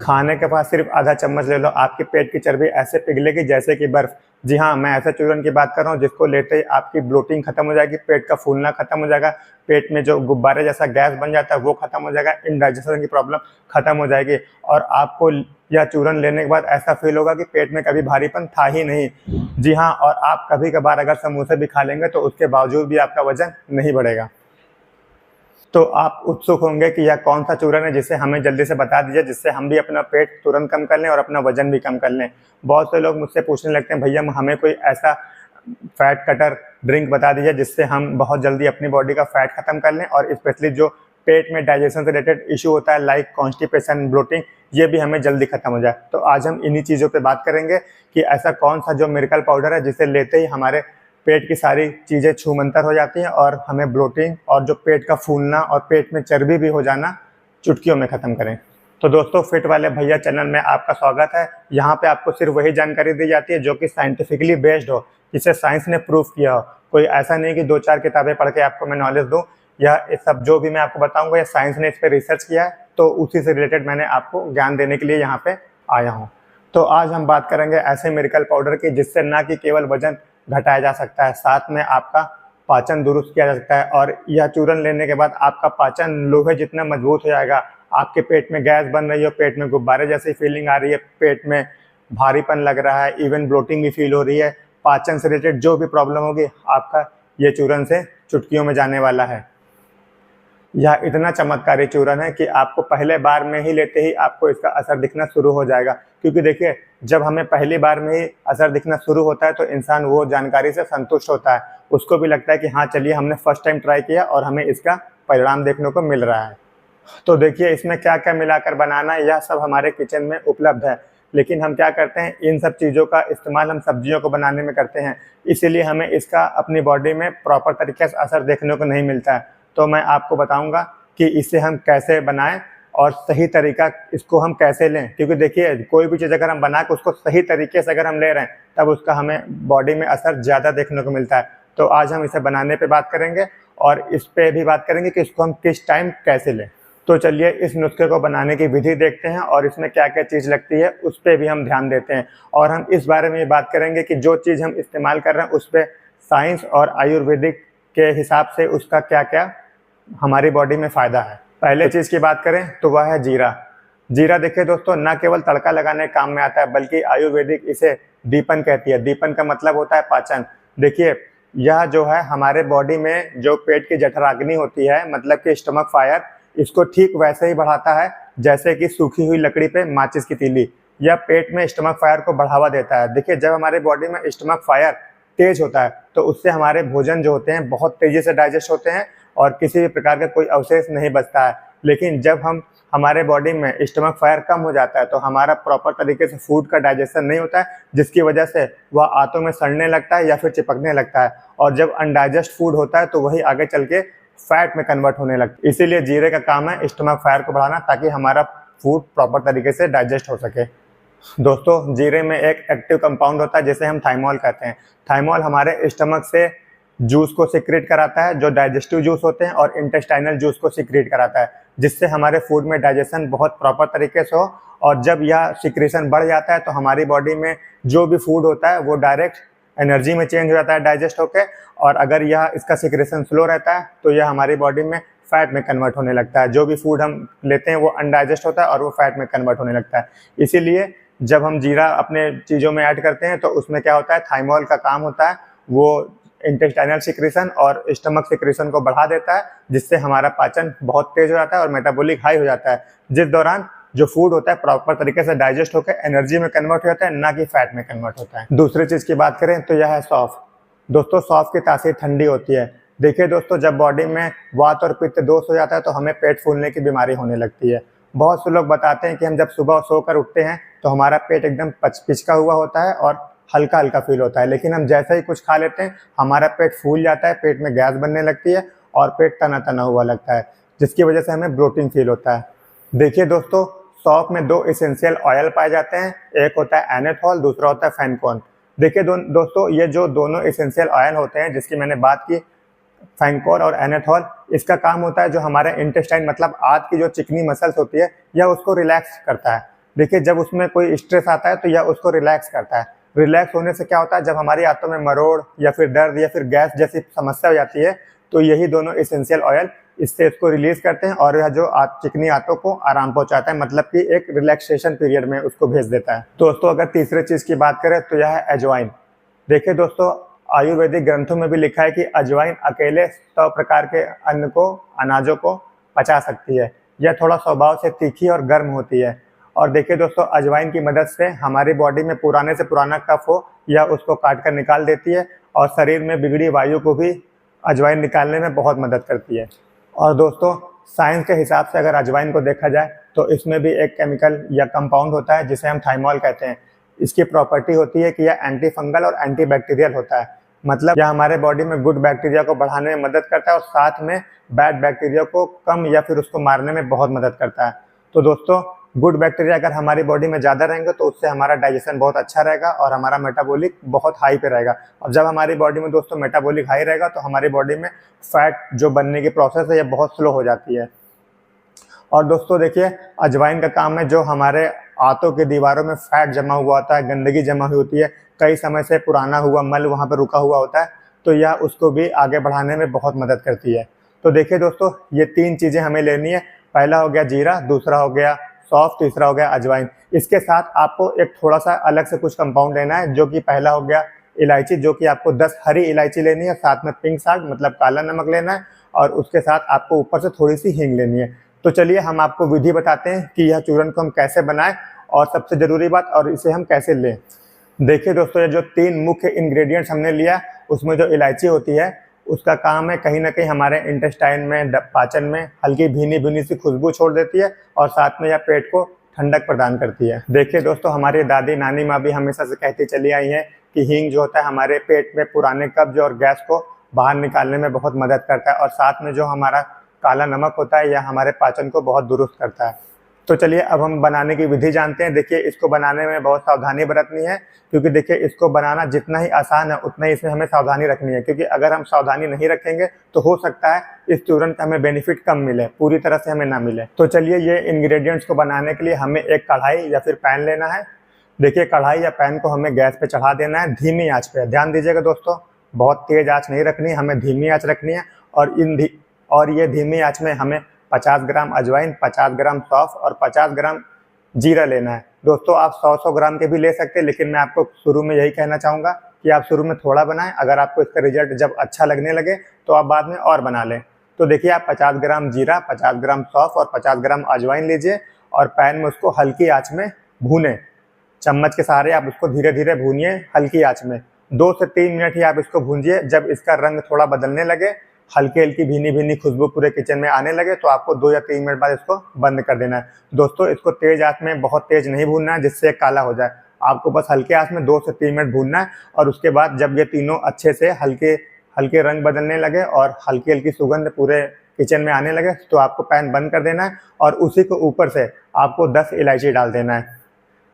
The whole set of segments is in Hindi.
खाने के बाद सिर्फ आधा चम्मच ले लो, आपके पेट की चर्बी ऐसे पिघलेगी जैसे कि बर्फ। जी हाँ, मैं ऐसे चूरन की बात कर रहा हूँ जिसको लेते ही आपकी ब्लोटिंग खत्म हो जाएगी, पेट का फूलना खत्म हो जाएगा, पेट में जो गुब्बारे जैसा गैस बन जाता है वो खत्म हो जाएगा, इंडाइजेशन की प्रॉब्लम खत्म हो जाएगी और आपको यह चूरन लेने के बाद ऐसा फील होगा कि पेट में कभी भारीपन था ही नहीं। जी हाँ, और आप कभी कभार अगर समोसे भी खा लेंगे तो उसके बावजूद भी आपका वजन नहीं बढ़ेगा। तो आप उत्सुक होंगे कि यह कौन सा चूरन है जिसे हमें जल्दी से बता दीजिए, जिससे हम भी अपना पेट तुरंत कम कर लें और अपना वजन भी कम कर लें। बहुत से लोग मुझसे पूछने लगते हैं, भैया हमें कोई ऐसा फैट कटर ड्रिंक बता दीजिए जिससे हम बहुत जल्दी अपनी बॉडी का फैट खत्म कर लें और स्पेशली जो पेट में डाइजेशन से रिलेटेड इशू होता है लाइक कॉन्स्टिपेशन, ब्लोटिंग, ये भी हमें जल्दी खत्म हो जाए। तो आज हम इन्हीं चीज़ों पे बात करेंगे कि ऐसा कौन सा जो मिरेकल पाउडर है जिसे लेते ही हमारे पेट की सारी चीज़ें छूमंतर हो जाती हैं और हमें ब्लोटिंग और जो पेट का फूलना और पेट में चर्बी भी हो जाना चुटकियों में ख़त्म करें। तो दोस्तों, फिट वाले भैया चैनल में आपका स्वागत है। यहाँ पे आपको सिर्फ वही जानकारी दी जाती है जो कि साइंटिफिकली बेस्ड हो, जिसे साइंस ने प्रूव किया हो। कोई ऐसा नहीं कि 2-4 किताबें पढ़ के आपको मैं नॉलेज दूँ। यह सब जो भी मैं आपको बताऊँगा यह साइंस ने इस पर रिसर्च किया है, तो उसी से रिलेटेड मैंने आपको ज्ञान देने के लिए यहाँ पे आया हूँ। तो आज हम बात करेंगे ऐसे मिरेकल पाउडर की जिससे ना कि केवल वजन घटाया जा सकता है, साथ में आपका पाचन दुरुस्त किया जा सकता है और यह चूरन लेने के बाद आपका पाचन लोहे जितना मजबूत हो जाएगा। आपके पेट में गैस बन रही हो, पेट में गुब्बारे जैसी फीलिंग आ रही है, पेट में भारीपन लग रहा है, इवन ब्लोटिंग भी फील हो रही है, पाचन से रिलेटेड जो भी प्रॉब्लम होगी आपका ये चूरन से चुटकियों में जाने वाला है। यह इतना चमत्कारी चूरन है कि आपको पहले बार में ही लेते ही आपको इसका असर दिखना शुरू हो जाएगा। क्योंकि देखिए, जब हमें पहली बार में ही असर दिखना शुरू होता है तो इंसान वो जानकारी से संतुष्ट होता है, उसको भी लगता है कि हाँ चलिए हमने फर्स्ट टाइम ट्राई किया और हमें इसका परिणाम देखने को मिल रहा है। तो देखिए, इसमें क्या क्या मिलाकर बनाना है यह सब हमारे किचन में उपलब्ध है, लेकिन हम क्या करते हैं, इन सब चीज़ों का इस्तेमाल हम सब्जियों को बनाने में करते हैं, इसीलिए हमें इसका अपनी बॉडी में प्रॉपर तरीके से असर देखने को नहीं मिलता है। तो मैं आपको बताऊंगा कि इसे हम कैसे बनाएं और सही तरीका इसको हम कैसे लें। क्योंकि देखिए, कोई भी चीज़ अगर हम बना के उसको सही तरीके से अगर हम ले रहे हैं तब उसका हमें बॉडी में असर ज़्यादा देखने को मिलता है। तो आज हम इसे बनाने पे बात करेंगे और इस पे भी बात करेंगे कि इसको हम किस टाइम कैसे लें। तो चलिए इस नुस्खे को बनाने की विधि देखते हैं और इसमें क्या क्या चीज़ लगती है उस पर भी हम ध्यान देते हैं। और हम इस बारे में बात करेंगे कि जो चीज़ हम इस्तेमाल कर रहे हैं उस पर साइंस और आयुर्वेदिक के हिसाब से उसका क्या क्या हमारी बॉडी में फ़ायदा है। पहले चीज़ की बात करें तो वह है जीरा। जीरा देखिए दोस्तों, न केवल तड़का लगाने के काम में आता है बल्कि आयुर्वेदिक इसे दीपन कहती है। दीपन का मतलब होता है पाचन। देखिए, यह जो है हमारे बॉडी में जो पेट की जठराग्नि होती है, मतलब कि स्टमक फायर, इसको ठीक वैसे ही बढ़ाता है जैसे कि सूखी हुई लकड़ी पे माचिस की तीली। यह पेट में स्टमक फायर को बढ़ावा देता है। देखिए, जब हमारे बॉडी में स्टमक फायर तेज होता है तो उससे हमारे भोजन जो होते हैं बहुत तेजी से डाइजेस्ट होते हैं और किसी भी प्रकार का कोई अवशेष नहीं बचता है। लेकिन जब हमारे बॉडी में स्टमक फायर कम हो जाता है तो हमारा प्रॉपर तरीके से फूड का डाइजेशन नहीं होता है, जिसकी वजह से वह आंतों में सड़ने लगता है या फिर चिपकने लगता है। और जब अनडाइजेस्ट फूड होता है तो वही आगे चल के फैट में कन्वर्ट होने लगता है। इसीलिए जीरे का काम है स्टमक फायर को बढ़ाना, ताकि हमारा फूड प्रॉपर तरीके से डाइजेस्ट हो सके। दोस्तों, जीरे में एक एक्टिव कंपाउंड होता है जिसे हम थाइमोल कहते हैं। थाइमोल हमारे स्टमक से जूस को सिक्रेट कराता है, जो डाइजेस्टिव जूस होते हैं, और इंटेस्टाइनल जूस को सिक्रेट कराता है, जिससे हमारे फूड में डाइजेशन बहुत प्रॉपर तरीके से हो। और जब यह सिक्रेशन बढ़ जाता है तो हमारी बॉडी में जो भी फूड होता है वो डायरेक्ट एनर्जी में चेंज हो जाता है डाइजेस्ट होकर। और अगर यह इसका सिक्रेशन स्लो रहता है तो यह हमारी बॉडी में फैट में कन्वर्ट होने लगता है। जो भी फूड हम लेते हैं वो अनडाइजेस्ट होता है और वो फैट में कन्वर्ट होने लगता है। इसीलिए जब हम जीरा अपने चीज़ों में ऐड करते हैं तो उसमें क्या होता है, थाइमोल का काम होता है, वो इंटेस्टाइनल सिक्रेशन और स्टमक सिक्रेशन को बढ़ा देता है, जिससे हमारा पाचन बहुत तेज हो जाता है और मेटाबॉलिक हाई हो जाता है, जिस दौरान जो फूड होता है प्रॉपर तरीके से डाइजेस्ट होकर एनर्जी में कन्वर्ट हो जाता है, ना कि फैट में कन्वर्ट होता है। दूसरी चीज़ की बात करें तो यह है सौंफ। दोस्तों, सौंफ की तासीर ठंडी होती है। देखिए दोस्तों, जब बॉडी में वात और पित्त दोष हो जाता है तो हमें पेट फूलने की बीमारी होने लगती है। बहुत से लोग बताते हैं कि हम जब सुबह सोकर उठते हैं तो हमारा पेट एकदम पिचका हुआ होता है और हल्का हल्का फील होता है, लेकिन हम जैसे ही कुछ खा लेते हैं हमारा पेट फूल जाता है, पेट में गैस बनने लगती है और पेट तना तना हुआ लगता है, जिसकी वजह से हमें ब्लोटिंग फील होता है। देखिए दोस्तों, सौंफ में 2 एसेंशियल ऑयल पाए जाते हैं, एक होता है एनेथॉल, दूसरा होता है फैनकोन। देखिए दोस्तों, ये जो दोनों एसेंशियल ऑयल होते हैं जिसकी मैंने बात की, फैनकोन और एनेथॉल, इसका काम होता है जो हमारे इंटेस्टाइन मतलब आंत की जो चिकनी मसल्स होती है यह उसको रिलैक्स करता है। देखिए जब उसमें कोई स्ट्रेस आता है तो यह उसको रिलैक्स करता है। रिलैक्स होने से क्या होता है, जब हमारी आंतों में मरोड़ या फिर दर्द या फिर गैस जैसी समस्या हो जाती है तो यही दोनों एसेंशियल ऑयल इससे इसको रिलीज करते हैं और यह जो चिकनी आंतों को आराम पहुंचाता है, मतलब कि एक रिलैक्सेशन पीरियड में उसको भेज देता है। दोस्तों अगर तीसरे चीज की बात करें तो यह है अजवाइन। देखिए दोस्तों, आयुर्वेदिक ग्रंथों में भी लिखा है कि अजवाइन अकेले 100 प्रकार के अन्न को, अनाजों को पचा सकती है। यह थोड़ा स्वभाव से तीखी और गर्म होती है। और देखिए दोस्तों, अजवाइन की मदद से हमारी बॉडी में पुराने से पुराना कफ हो या उसको काट कर निकाल देती है और शरीर में बिगड़ी वायु को भी अजवाइन निकालने में बहुत मदद करती है। और दोस्तों, साइंस के हिसाब से अगर अजवाइन को देखा जाए तो इसमें भी एक केमिकल या कंपाउंड होता है जिसे हम थाइमोल कहते हैं। इसकी प्रॉपर्टी होती है कि यह एंटी फंगल और एंटी बैक्टीरियल होता है, मतलब यह हमारे बॉडी में गुड बैक्टीरिया को बढ़ाने में मदद करता है और साथ में बैड बैक्टीरिया को कम या फिर उसको मारने में बहुत मदद करता है। तो दोस्तों, गुड बैक्टीरिया अगर हमारी बॉडी में ज़्यादा रहेंगे तो उससे हमारा डाइजेशन बहुत अच्छा रहेगा और हमारा मेटाबॉलिक बहुत हाई पे रहेगा। और जब हमारी बॉडी में दोस्तों मेटाबॉलिक हाई रहेगा तो हमारी बॉडी में फैट जो बनने की प्रोसेस है ये बहुत स्लो हो जाती है। और दोस्तों देखिए, अजवाइन का काम है जो हमारे आंतों की दीवारों में फैट जमा हुआ होता है, गंदगी जमा हुई होती है, कई समय से पुराना हुआ मल वहाँ पर रुका हुआ होता है, तो यह उसको भी आगे बढ़ाने में बहुत मदद करती है। तो देखिए दोस्तों, ये 3 चीज़ें हमें लेनी है। पहला हो गया जीरा, दूसरा हो गया सौंफ, तीसरा हो गया अजवाइन। इसके साथ आपको एक थोड़ा सा अलग से कुछ कंपाउंड लेना है, जो कि पहला हो गया इलायची, जो कि आपको 10 हरी इलायची लेनी है, साथ में पिंक साल्ट मतलब काला नमक लेना है और उसके साथ आपको ऊपर से थोड़ी सी हींग लेनी है। तो चलिए हम आपको विधि बताते हैं कि यह चूर्ण को हम कैसे बनाएं और सबसे ज़रूरी बात, और इसे हम कैसे लें। देखिए दोस्तों, ये जो 3 मुख्य इंग्रेडिएंट्स हमने लिया, उसमें जो इलायची होती है उसका काम है कहीं ना कहीं हमारे इंटेस्टाइन में, पाचन में हल्की भीनी भीनी सी खुशबू छोड़ देती है और साथ में यह पेट को ठंडक प्रदान करती है। देखिए दोस्तों, हमारी दादी नानी माँ भी हमेशा से कहती चली आई है कि हींग जो होता है हमारे पेट में पुराने कब्ज और गैस को बाहर निकालने में बहुत मदद करता है और साथ में जो हमारा काला नमक होता है यह हमारे पाचन को बहुत दुरुस्त करता है। तो चलिए अब हम बनाने की विधि जानते हैं। देखिए, इसको बनाने में बहुत सावधानी बरतनी है, क्योंकि देखिए इसको बनाना जितना ही आसान है उतना ही इसमें हमें सावधानी रखनी है, क्योंकि अगर हम सावधानी नहीं रखेंगे तो हो सकता है इस चूर्ण का हमें बेनिफिट कम मिले, पूरी तरह से हमें ना मिले। तो चलिए, ये इंग्रेडिएंट्स को बनाने के लिए हमें एक कढ़ाई या फिर पैन लेना है। देखिए, कढ़ाई या पैन को हमें गैस पे चढ़ा देना है धीमी आंच पे। ध्यान दीजिएगा दोस्तों, बहुत तेज आंच नहीं रखनी, हमें धीमी आंच रखनी है। और ये धीमी आंच में हमें 50 ग्राम अजवाइन, 50 ग्राम सौंफ और 50 ग्राम जीरा लेना है। दोस्तों, आप 100 ग्राम के भी ले सकते हैं, लेकिन मैं आपको शुरू में यही कहना चाहूँगा कि आप शुरू में थोड़ा बनाएं। अगर आपको इसका रिजल्ट जब अच्छा लगने लगे तो आप बाद में और बना लें। तो देखिए, आप 50 ग्राम जीरा, 50 ग्राम सौंफ और 50 ग्राम अजवाइन लीजिए और पैन में उसको हल्की आँच में भूनें। चम्मच के सहारे आप उसको धीरे धीरे भूनिए हल्की आँच में। 2 से 3 मिनट ही आप इसको भूंजिए। जब इसका रंग थोड़ा बदलने लगे, हल्की हल्की भीनी भीनी खुशबू पूरे किचन में आने लगे, तो आपको 2 या 3 मिनट बाद इसको बंद कर देना है। दोस्तों, इसको तेज आंच में बहुत तेज नहीं भूनना है जिससे काला हो जाए। आपको बस हल्के आंच में 2 से 3 मिनट भूनना है और उसके बाद जब ये तीनों अच्छे से हल्के हल्के रंग बदलने लगे और हल्की हल्की सुगंध पूरे किचन में आने लगे, तो आपको पैन बंद कर देना है और उसी के ऊपर से आपको 10 इलायची डाल देना है।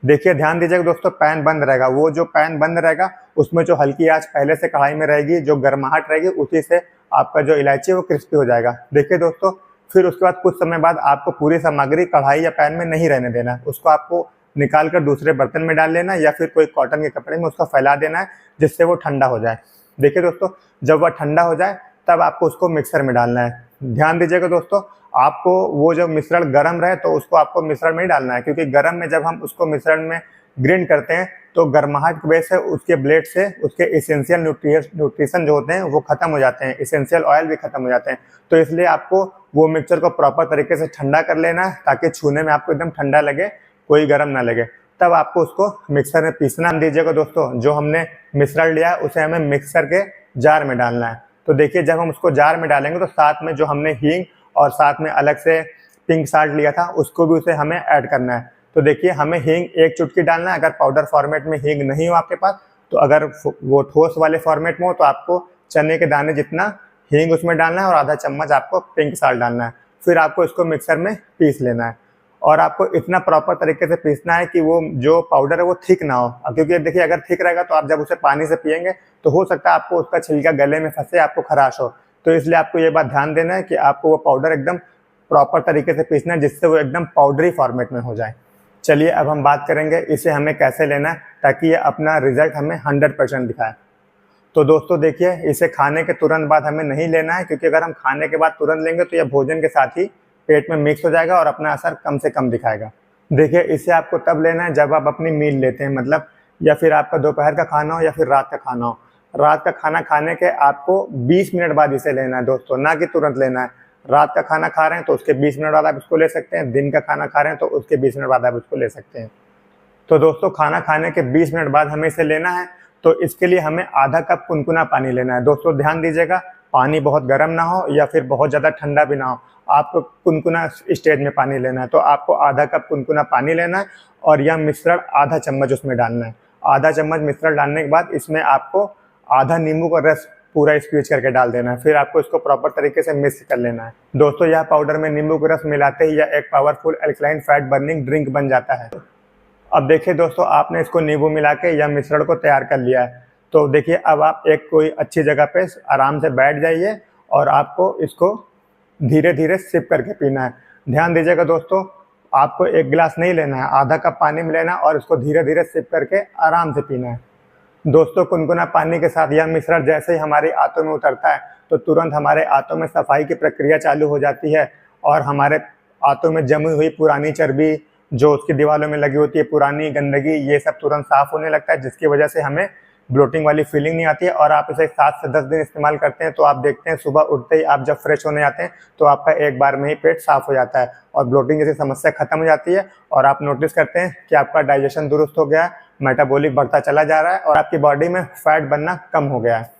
देखिए, ध्यान दीजिएगा दोस्तों, पैन बंद रहेगा। वो जो पैन बंद रहेगा उसमें जो हल्की आंच पहले से कढ़ाई में रहेगी, जो गर्माहट रहेगी, उसी से आपका जो इलायची है वो क्रिस्पी हो जाएगा। देखिए दोस्तों, फिर उसके बाद कुछ समय बाद आपको पूरी सामग्री कढ़ाई या पैन में नहीं रहने देना है। उसको आपको निकाल कर दूसरे बर्तन में डाल लेना है या फिर कोई कॉटन के कपड़े में उसका फैला देना है, जिससे वो ठंडा हो जाए। देखिए दोस्तों, जब वह ठंडा हो जाए तब आपको उसको मिक्सर में डालना है। ध्यान दीजिएगा दोस्तों, आपको वो जब मिश्रण गर्म रहे तो उसको आपको मिश्रण में ही डालना है, क्योंकि गर्म में जब हम उसको मिश्रण में ग्राइंड करते हैं तो गर्माहट की वजह से उसके ब्लेड से उसके एसेंशियल न्यूट्रिशन जो होते हैं वो खत्म हो जाते हैं, एसेंशियल ऑयल भी खत्म हो जाते हैं। तो इसलिए आपको वो मिक्सचर को प्रॉपर तरीके से ठंडा कर लेना है, ताकि छूने में आपको एकदम ठंडा लगे, कोई गर्म ना लगे। तब आपको उसको मिक्सर में पीसना दीजिएगा दोस्तों। जो हमने मिश्रण लिया है उसे हमें मिक्सर के जार में डालना है। तो देखिए, जब हम उसको जार में डालेंगे तो साथ में जो हमने हींग और साथ में अलग से पिंक साल्ट लिया था उसको भी उसे हमें ऐड करना है। तो देखिए, हमें हींग 1 चुटकी डालना है। अगर पाउडर फॉर्मेट में हींग नहीं हो आपके पास, तो अगर वो ठोस वाले फॉर्मेट में हो तो आपको चने के दाने जितना हींग उसमें डालना है और आधा चम्मच आपको पिंक साल्ट डालना है। फिर आपको इसको मिक्सर में पीस लेना है और आपको इतना प्रॉपर तरीके से पीसना है कि वो जो पाउडर है वो थिक ना हो, क्योंकि देखिए अगर थिक रहेगा तो आप जब उसे पानी से पियेंगे तो हो सकता है आपको उसका छिलका गले में फंसे, आपको खराश हो। तो इसलिए आपको ये बात ध्यान देना है कि आपको वो पाउडर एकदम प्रॉपर तरीके से पीसना है, जिससे वो एकदम पाउडरी फॉर्मेट में हो जाए। चलिए अब हम बात करेंगे इसे हमें कैसे लेना है ताकि ये अपना रिजल्ट हमें 100% दिखाए। तो दोस्तों देखिए, इसे खाने के तुरंत बाद हमें नहीं लेना है, क्योंकि अगर हम खाने के बाद तुरंत लेंगे तो यह भोजन के साथ ही पेट में मिक्स हो जाएगा और अपना असर कम से कम दिखाएगा। देखिए, इसे आपको तब लेना है जब आप अपनी मील लेते हैं, मतलब या फिर आपका दोपहर का खाना हो या फिर रात का खाना हो। रात का खाना खाने के आपको 20 मिनट बाद इसे लेना है दोस्तों, ना कि तुरंत लेना है। रात का खाना खा रहे हैं तो उसके 20 मिनट बाद आप इसको ले सकते हैं, दिन का खाना खा रहे हैं तो उसके 20 मिनट बाद आप इसको ले सकते हैं। तो दोस्तों, खाना खाने के 20 मिनट बाद हमें इसे लेना है, तो इसके लिए हमें आधा कप कुनकुना पानी लेना है। दोस्तों ध्यान दीजिएगा, पानी बहुत गर्म ना हो या फिर बहुत ज़्यादा ठंडा भी ना हो, आपको कुनकुना स्टेज में पानी लेना है। तो आपको आधा कप कुनकुना पानी लेना है और यह मिश्रण आधा चम्मच उसमें डालना है। आधा चम्मच मिश्रण डालने के बाद इसमें आपको आधा नींबू का रस पूरा स्क्वीज करके डाल देना है। फिर आपको इसको प्रॉपर तरीके से मिक्स कर लेना है। दोस्तों, यह पाउडर में नींबू का रस मिलाते ही यह एक powerful alkaline fat burning drink बन जाता है। अब देखिए दोस्तों, आपने इसको नींबू मिला के यह मिश्रण को तैयार कर लिया है। तो देखिए, अब आप एक कोई अच्छी जगह पे आराम से बैठ जाइए और आपको इसको धीरे धीरे सिप करके पीना है। ध्यान दीजिएगा दोस्तों, आपको एक गिलास नहीं लेना है, आधा कप पानी में लेना है और इसको धीरे धीरे सिप करके आराम से पीना है। दोस्तों, कुनकुना पानी के साथ यह मिश्रण जैसे ही हमारी आंतों में उतरता है तो तुरंत हमारे आंतों में सफाई की प्रक्रिया चालू हो जाती है और हमारे आंतों में जमी हुई पुरानी चर्बी जो उसकी दीवारों में लगी होती है, पुरानी गंदगी, ये सब तुरंत साफ होने लगता है, जिसकी वजह से हमें ब्लोटिंग वाली फीलिंग नहीं आती है। और आप इसे 7 से 10 दिन इस्तेमाल करते हैं तो आप देखते हैं सुबह उठते ही आप जब फ्रेश होने आते हैं तो आपका एक बार में ही पेट साफ हो जाता है और ब्लोटिंग जैसी समस्या खत्म हो जाती है और आप नोटिस करते हैं कि आपका डाइजेशन दुरुस्त हो गया है, मेटाबॉलिक बढ़ता चला जा रहा है और आपकी बॉडी में फैट बनना कम हो गया है।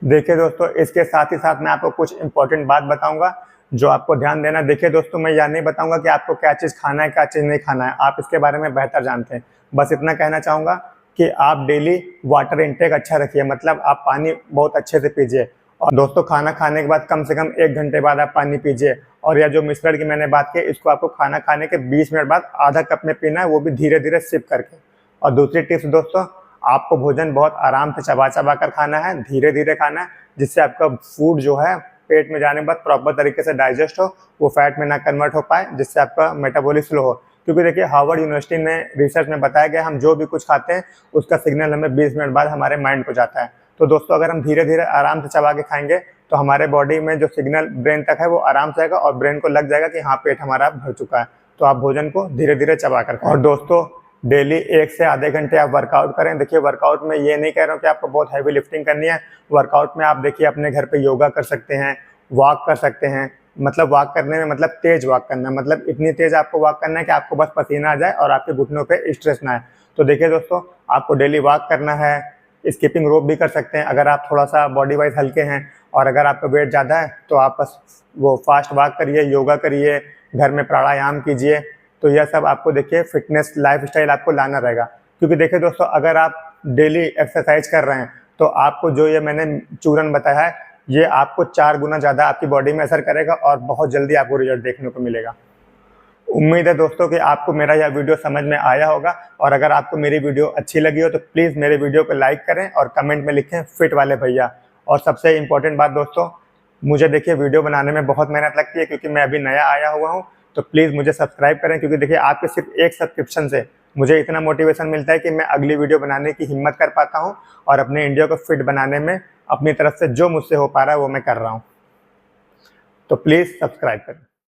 देखिए दोस्तों, इसके साथ ही साथ मैं आपको कुछ इंपॉर्टेंट बात बताऊंगा जो आपको ध्यान देना है। देखिए दोस्तों, मैं यह नहीं बताऊंगा कि आपको क्या चीज़ खाना है क्या चीज़ नहीं खाना है, आप इसके बारे में बेहतर जानते हैं। बस इतना कहना चाहूँगा कि आप डेली वाटर इंटेक अच्छा रखिए, मतलब आप पानी बहुत अच्छे से पीजिए। और दोस्तों, खाना खाने के बाद कम से कम 1 घंटे बाद आप पानी पीजिए। और यह जो मिश्रण की मैंने बात की, इसको आपको खाना खाने के 20 मिनट बाद आधा कप में पीना है, वो भी धीरे धीरे सिप करके। और दूसरी टिप्स दोस्तों, आपको भोजन बहुत आराम से चबा चबा कर खाना है, धीरे धीरे खाना है, जिससे आपका फूड जो है पेट में जाने के बाद प्रॉपर तरीके से डाइजेस्ट हो, वो फैट में ना कन्वर्ट हो पाए, जिससे आपका मेटाबॉलिक स्लो हो। क्योंकि देखिए, हार्वर्ड यूनिवर्सिटी में रिसर्च में बताया गया, हम जो भी कुछ खाते हैं उसका सिग्नल हमें 20 मिनट बाद हमारे माइंड को जाता है। तो दोस्तों, अगर हम धीरे धीरे आराम से चबा के खाएंगे तो हमारे बॉडी में जो सिग्नल ब्रेन तक है वो आराम से आएगा और ब्रेन को लग जाएगा कि हाँ, पेट हमारा भर चुका है। तो आप भोजन को धीरे धीरे चबा कर खाएं। और दोस्तों, डेली 1 से आधे घंटे आप वर्कआउट करें। देखिए, वर्कआउट में ये नहीं कह रहा हूँ कि आपको बहुत हैवी लिफ्टिंग करनी है। वर्कआउट में आप देखिए अपने घर पे योगा कर सकते हैं, वॉक कर सकते हैं। मतलब वॉक करने में मतलब तेज वॉक करना है, मतलब इतनी तेज आपको वॉक करना है कि आपको बस पसीना आ जाए और आपके घुटनों पे स्ट्रेस ना आए। तो देखिए दोस्तों, आपको डेली वॉक करना है। स्किपिंग रोप भी कर सकते हैं अगर आप थोड़ा सा बॉडी वाइज हल्के हैं। और अगर आपका वेट ज़्यादा है तो आप बस वो फास्ट वॉक करिए, योगा करिए, घर में प्राणायाम कीजिए। तो यह सब आपको देखिए फिटनेस लाइफस्टाइल आपको लाना रहेगा। क्योंकि देखिए दोस्तों, अगर आप डेली एक्सरसाइज कर रहे हैं तो आपको जो ये मैंने चूरन बताया है, ये आपको 4 गुना ज़्यादा आपकी बॉडी में असर करेगा और बहुत जल्दी आपको रिजल्ट देखने को मिलेगा। उम्मीद है दोस्तों कि आपको मेरा यह वीडियो समझ में आया होगा। और अगर आपको मेरी वीडियो अच्छी लगी हो तो प्लीज़ मेरे वीडियो को लाइक करें और कमेंट में लिखें फिट वाले भैया। और सबसे इम्पोर्टेंट बात दोस्तों, मुझे देखिए वीडियो बनाने में बहुत मेहनत लगती है क्योंकि मैं अभी नया आया हुआ हूँ। तो प्लीज़ मुझे सब्सक्राइब करें, क्योंकि देखिए आपके सिर्फ एक सब्सक्रिप्शन से मुझे इतना मोटिवेशन मिलता है कि मैं अगली वीडियो बनाने की हिम्मत कर पाता हूँ और अपने इंडिया को फिट बनाने में अपनी तरफ से जो मुझसे हो पा रहा है वो मैं कर रहा हूँ। तो प्लीज़ सब्सक्राइब करें।